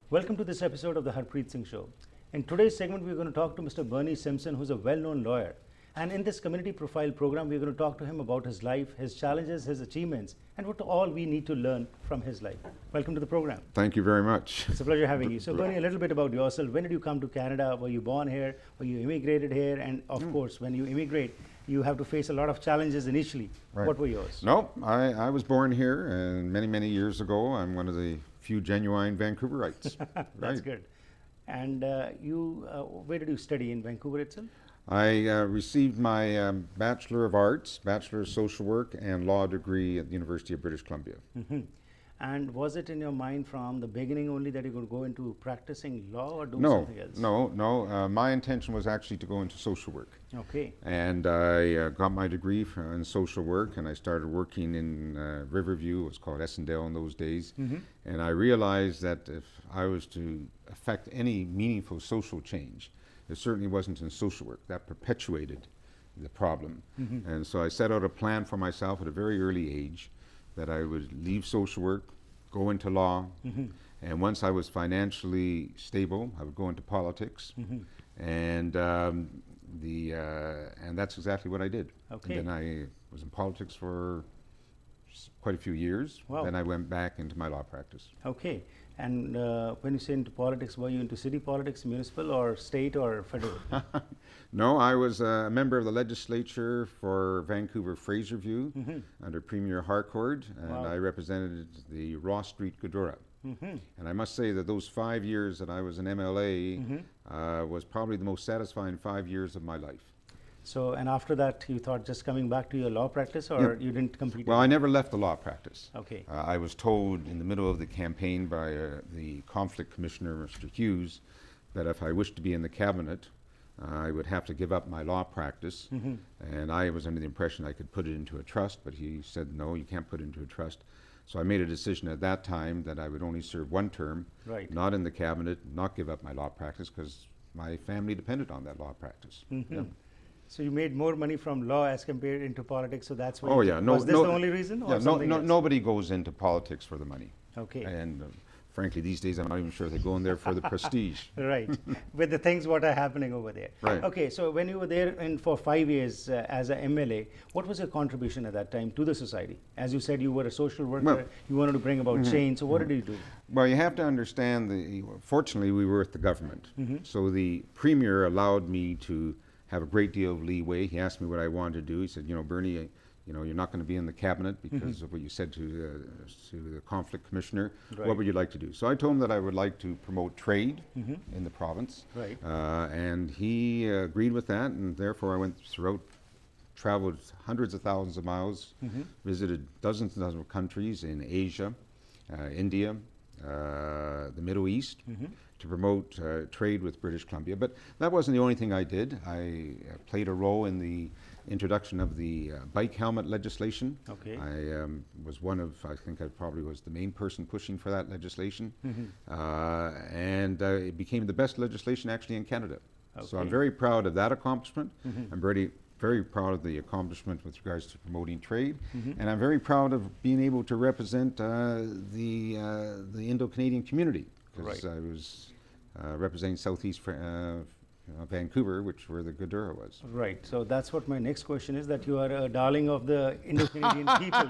Welcome to this episode of the Harpreet Singh Show. In today's segment, we're going to talk to Mr. Bernie Simpson, who's a well-known lawyer. And in this community profile program, we're going to talk to him about his life, his challenges, his achievements, and what all we need to learn from his life. Welcome to the program. Thank you very much. It's a pleasure having you. So Bernie, a little bit about yourself. When did you come to Canada? Were you born here? Were you immigrated here? And of course, when you immigrate, you have to face a lot of challenges initially. Right. What were yours? No, I was born here, and many years ago. I'm one of the few genuine Vancouverites. That's right. good. And where did you study, in Vancouver itself? I received my Bachelor of Arts, Bachelor of Social Work, and Law degree at the University of British Columbia. Mm-hmm. And was it in your mind from the beginning only that you could go into practicing law or do No, something else? no. My intention was actually to go into social work. Okay. And I got my degree in social work, and I started working in Riverview. It was called Essendale in those days. Mm-hmm. And I realized that if I was to affect any meaningful social change, it certainly wasn't in social work. That perpetuated the problem. Mm-hmm. And so I set out a plan for myself at a very early age that I would leave social work, go into law, Mm-hmm. and once I was financially stable, I would go into politics. Mm-hmm. And and that's exactly what I did. Okay. And then I was in politics for quite a few years. Wow. Then I went back into my law practice. Okay. And when you say into politics, were you into city politics, municipal or state or federal? No, I was a member of the legislature for Vancouver Fraserview under Premier Harcourt, and Wow. I represented the Ross Street Goodura. Mm-hmm. And I must say that those 5 years that I was an MLA was probably the most satisfying 5 years of my life. So, and after that, you thought just coming back to your law practice, or you didn't complete Well, it? I never left the law practice. Okay. I was told in the middle of the campaign by the conflict commissioner, Mr. Hughes, that if I wished to be in the cabinet, I would have to give up my law practice. And I was under the impression I could put it into a trust, but he said, no, you can't put it into a trust. So I made a decision at that time that I would only serve one term, Right. not in the cabinet, not give up my law practice, because my family depended on that law practice. Mm-hmm. Yeah. So you made more money from law as compared into politics, so that's why. Oh yeah, no. Was this the only reason, or Yeah, something else? nobody goes into politics for the money. Okay. And frankly, these days I'm not even sure they go in there for the prestige. Right, with the things what are happening over there. Right. Okay, so when you were there for 5 years as a MLA, what was your contribution at that time to the society? As you said, you were a social worker, Well, you wanted to bring about change, so what did you do? Well, you have to understand, fortunately we were with the government. So the Premier allowed me to have a great deal of leeway. He asked me what I wanted to do. He said, Bernie, you're not going to be in the cabinet because of what you said to the conflict commissioner. Right. What would you like to do? So I told him that I would like to promote trade in the province. Right. And he agreed with that, and therefore I went throughout, traveled hundreds of thousands of miles, visited dozens and dozens of countries in Asia, India, the Middle East, to promote trade with British Columbia. But that wasn't the only thing I did. I played a role in the introduction of the bike helmet legislation. Okay. I was one of, I think I probably was the main person pushing for that legislation. And it became the best legislation actually in Canada. So I'm Okay. very proud of that accomplishment. I'm very proud of the accomplishment with regards to promoting trade. And I'm very proud of being able to represent the Indo-Canadian community, because Right. I was representing Southeast Vancouver, which where the Goodura was. Right, so that's what my next question is, that you are a darling of the Indo-Canadian people,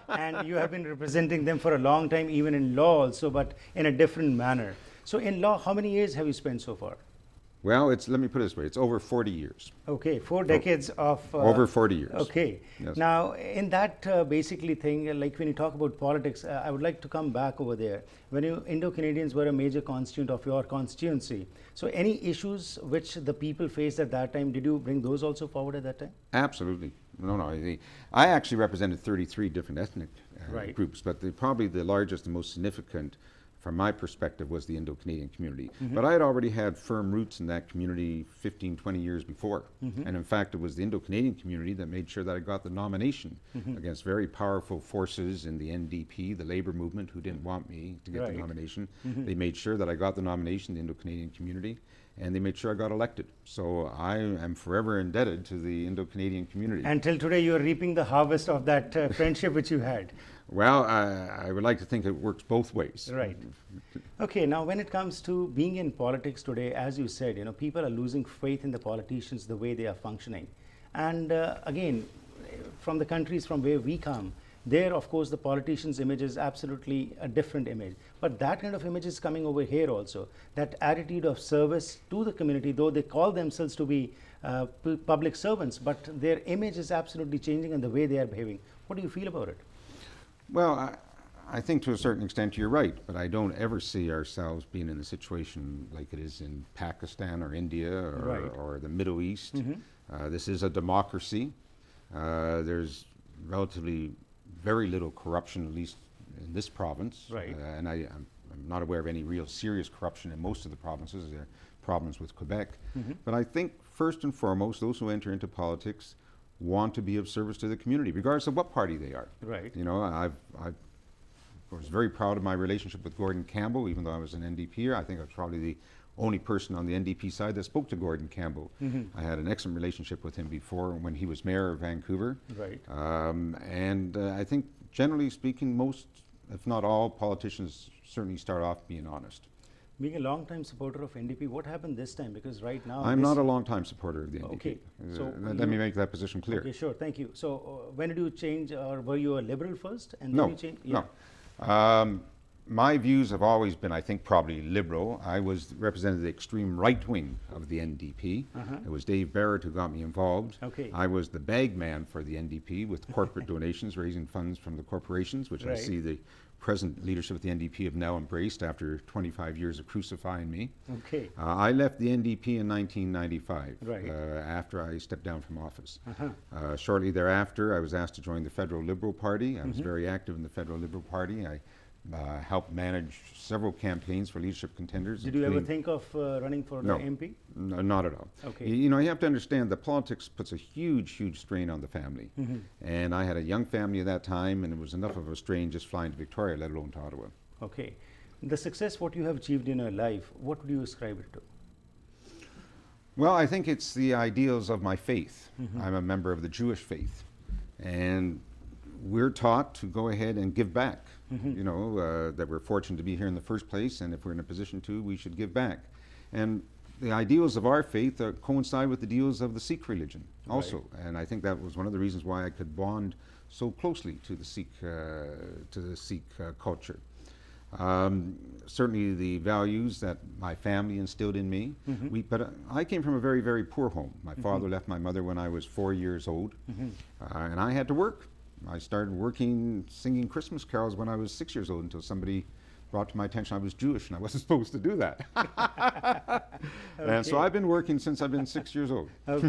and you have been representing them for a long time, even in law also, but in a different manner. So in law, how many years have you spent so far? Well, let me put it this way, it's over 40 years. Okay, 4 decades of... Over 40 years. Okay. Yes. Now, in that basically thing, like when you talk about politics, I would like to come back over there. When you Indo-Canadians were a major constituent of your constituency, so any issues which the people faced at that time, did you bring those also forward at that time? Absolutely. No. I actually represented 33 different ethnic Right. groups, but probably the largest and most significant from my perspective, was the Indo-Canadian community. But I had already had firm roots in that community 15, 20 years before. And in fact, it was the Indo-Canadian community that made sure that I got the nomination against very powerful forces in the NDP, the labor movement, who didn't want me to get the nomination. They made sure that I got the nomination, the Indo-Canadian community, and they made sure I got elected. So I am forever indebted to the Indo-Canadian community. Until today, you are reaping the harvest of that friendship which you had. Well, I would like to think it works both ways. Right. Okay, now when it comes to being in politics today, as you said, people are losing faith in the politicians, the way they are functioning. And again, from the countries from where we come, there, of course, the politician's image is absolutely a different image. But that kind of image is coming over here also. That attitude of service to the community, though they call themselves to be public servants, but their image is absolutely changing and the way they are behaving. What do you feel about it? Well, I think to a certain extent you're right, but I don't ever see ourselves being in a situation like it is in Pakistan or India or the Middle East. This is a democracy. There's relatively very little corruption, at least in this province. And I'm not aware of any real serious corruption in most of the provinces. There are problems with Quebec. But I think first and foremost, those who enter into politics want to be of service to the community, regardless of what party they are. I was very proud of my relationship with Gordon Campbell, even though I was an NDPer. I think I was probably the only person on the NDP side that spoke to Gordon Campbell. I had an excellent relationship with him before when he was mayor of Vancouver. And I think, generally speaking, most, if not all, politicians certainly start off being honest. Being a long-time supporter of NDP, what happened this time? Because right now... I'm not a long-time supporter of the NDP. Okay. So let me make that position clear. Okay, sure. Thank you. So when did you change, or were you a liberal first? And no, then you changed? No. My views have always been, I think, probably liberal. I was represented the extreme right wing of the NDP. It was Dave Barrett who got me involved. I was the bag man for the NDP with corporate donations, raising funds from the corporations, which I see the present leadership of the NDP have now embraced after 25 years of crucifying me. I left the NDP in 1995 after I stepped down from office. Shortly thereafter, I was asked to join the Federal Liberal Party. I was very active in the Federal Liberal Party. I helped manage several campaigns for leadership contenders. Did you ever think of running for the MP? No, not at all. You have to understand that politics puts a huge strain on the family. And I had a young family at that time, and it was enough of a strain just flying to Victoria, let alone to Ottawa. The success, what you have achieved in your life, what would you ascribe it to? Well, I think it's the ideals of my faith. I'm a member of the Jewish faith. And we're taught to go ahead and give back. That we're fortunate to be here in the first place, and if we're in a position to, we should give back. And the ideals of our faith coincide with the ideals of the Sikh religion also. And I think that was one of the reasons why I could bond so closely to the Sikh culture. Certainly the values that my family instilled in me. But I came from a very, very poor home. My father left my mother when I was 4 years old, and I had to work. I started working, singing Christmas carols when I was 6 years old until somebody brought to my attention I was Jewish and I wasn't supposed to do that. And so I've been working since I've been 6 years old. But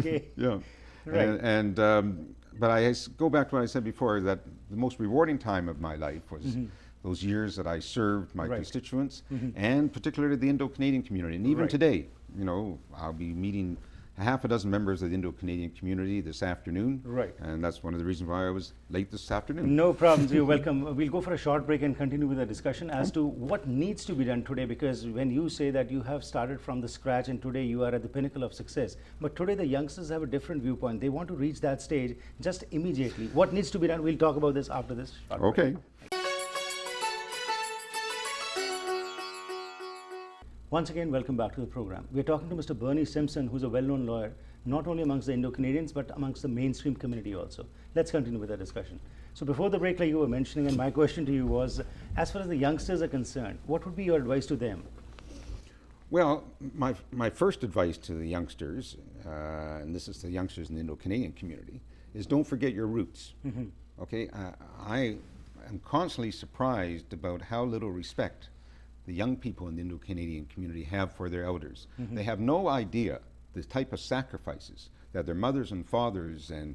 I go back to what I said before, that the most rewarding time of my life was those years that I served my constituents, and particularly the Indo-Canadian community. And even today, I'll be meeting a half a dozen members of the Indo-Canadian community this afternoon. And that's one of the reasons why I was late this afternoon. No problems, you're welcome. We'll go for a short break and continue with the discussion as to what needs to be done today, because when you say that you have started from the scratch and today you are at the pinnacle of success, but today the youngsters have a different viewpoint. They want to reach that stage just immediately. What needs to be done? We'll talk about this after this short break. Once again, welcome back to the program. We're talking to Mr. Bernie Simpson, who's a well-known lawyer, not only amongst the Indo-Canadians, but amongst the mainstream community also. Let's continue with the discussion. So before the break, like you were mentioning, and my question to you was, as far as the youngsters are concerned, what would be your advice to them? Well, my first advice to the youngsters, and this is the youngsters in the Indo-Canadian community, is don't forget your roots. I am constantly surprised about how little respect the young people in the Indo-Canadian community have for their elders. They have no idea the type of sacrifices that their mothers and fathers and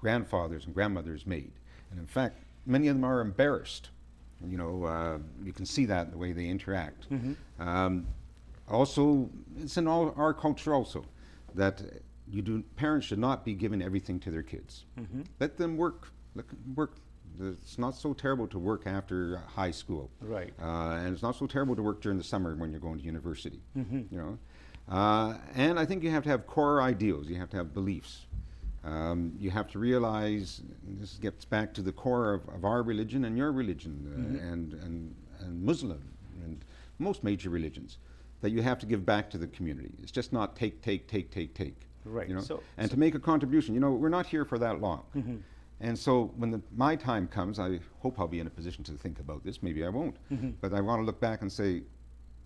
grandfathers and grandmothers made. And in fact, many of them are embarrassed You know, you can see that in the way they interact. Mm-hmm. Also, it's in all our culture also that parents should not be giving everything to their kids. Mm-hmm. Let them work. Let them work. It's not so terrible to work after high school. Right. And it's not so terrible to work during the summer when you're going to university. Mm-hmm. You know, and I think you have to have core ideals. You have to have beliefs. You have to realize, and this gets back to the core of our religion and your religion, and Muslim and most major religions, that you have to give back to the community. It's just not take. Right. You know, So to make a contribution. You know, we're not here for that long. Mm-hmm. And so when my time comes, I hope I'll be in a position to think about this. Maybe I won't. Mm-hmm. But I want to look back and say,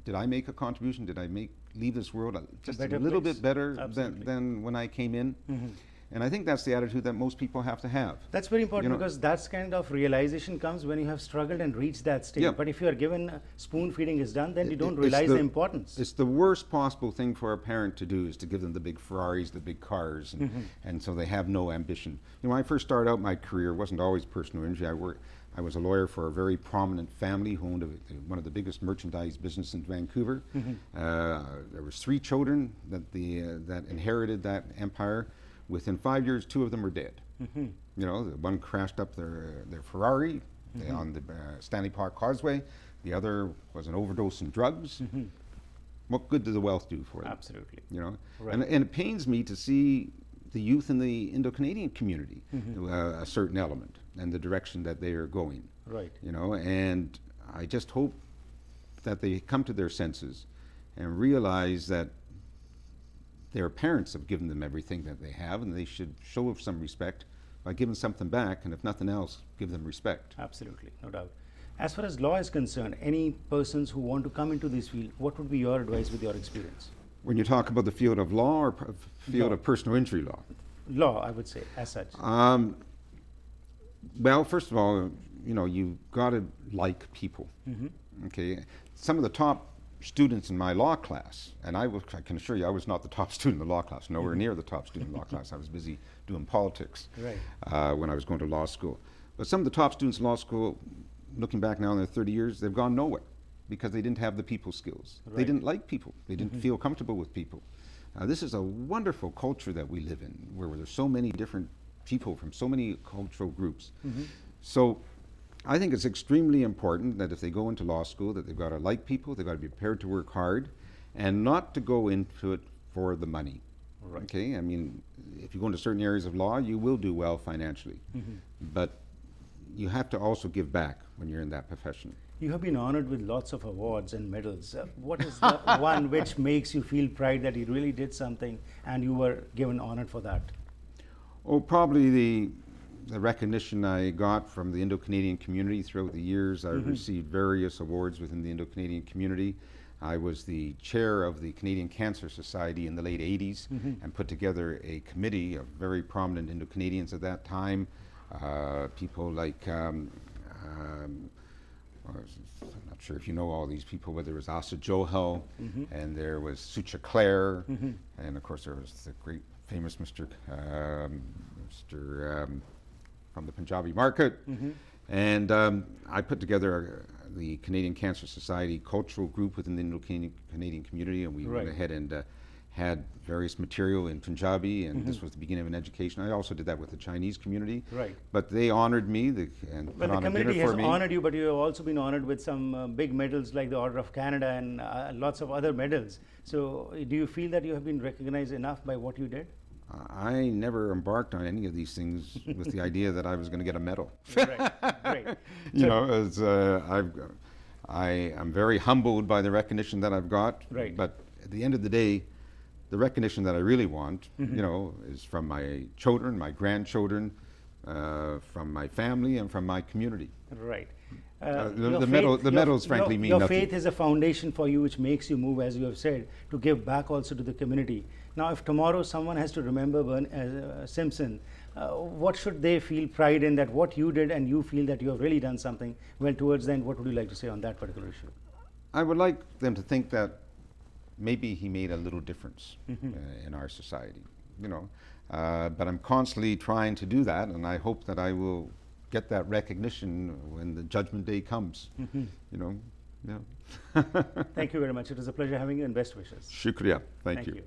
did I make a contribution? Did I leave this world just a little place. bit better Absolutely. than when I came in? Mm-hmm. And I think that's the attitude that most people have to have. That's very important, You know, because that's kind of realization comes when you have struggled and reached that stage. Yeah. But if you are given spoon feeding is done, then you don't it's realize the importance. It's the worst possible thing for a parent to do, is to give them the big Ferraris, the big cars, and so they have no ambition. You know, when I first started out my career, it wasn't always personal injury. I was a lawyer for a very prominent family who owned one of the biggest merchandise businesses in Vancouver. There was 3 children that inherited that empire. Within 5 years, 2 of them were dead. Mm-hmm. You know, the one crashed up their Ferrari on the Stanley Park Causeway. The other was an overdose in drugs. Mm-hmm. What good does the wealth do for them? Absolutely. You know, Right. and it pains me to see the youth in the Indo-Canadian community, Mm-hmm. a certain element and the direction that they are going. Right. You know, and I just hope that they come to their senses and realize that their parents have given them everything that they have, and they should show some respect by giving something back, and if nothing else, give them respect. Absolutely, no doubt. As far as law is concerned, any persons who want to come into this field, what would be your advice with your experience? When you talk about the field of law or field Law. of personal injury law? Law, I would say, as such. Well, first of all, you know, you've got to like people. Mm-hmm. Okay, some of the top students in my law class, and I can assure you I was not the top student in the law class, nowhere near the top student in the law class. I was busy doing politics Right. when I was going to law school. But some of the top students in law school, looking back now in their 30 years, they've gone nowhere because they didn't have the people skills. They Right. didn't like people. They didn't feel comfortable with people. This is a wonderful culture that we live in, where there's so many different people from so many cultural groups. Mm-hmm. So I think it's extremely important that if they go into law school, that they've got to like people, they've got to be prepared to work hard, and not to go into it for the money. Right. Okay, I mean, if you go into certain areas of law, you will do well financially, but you have to also give back when you're in that profession. You have been honored with lots of awards and medals. What is the one which makes you feel pride that you really did something and you were given honored for that? Oh, probably the recognition I got from the Indo-Canadian community throughout the years. I've received various awards within the Indo-Canadian community. I was the chair of the Canadian Cancer Society in the late 80s and put together a committee of very prominent Indo-Canadians at that time. People like, I'm not sure if you know all these people, but there was Asa Johel, and there was Sucha Claire, and of course there was the great famous Mr. From the Punjabi market. And I put together the Canadian Cancer Society cultural group within the Indo-Canadian community, and we Right. went ahead and had various material in Punjabi, and this was the beginning of an education. I also did that with the Chinese community. Right. But they honored me and Well, put the on a dinner community for has me. honored you, but you have also been honored with some big medals like the Order of Canada and lots of other medals. So, do you feel that you have been recognized enough by what you did? I never embarked on any of these things with the idea that I was going to get a medal. Right, great. You know, I am very humbled by the recognition that I've got. Right. But at the end of the day, the recognition that I really want, you know, is from my children, my grandchildren, from my family, and from my community. Right. The medals, frankly, mean your nothing. faith is a foundation for you, which makes you move, as you have said, to give back also to the community. Now, if tomorrow someone has to remember Simpson, what should they feel pride in, that what you did and you feel that you have really done something well towards then? What would you like to say on that particular issue? I would like them to think that maybe he made a little difference in our society, you know. But I'm constantly trying to do that, and I hope that I will get that recognition when the judgment day comes. You know, yeah. Thank you very much. It was a pleasure having you, and best wishes. Shukriya. Thank you. you.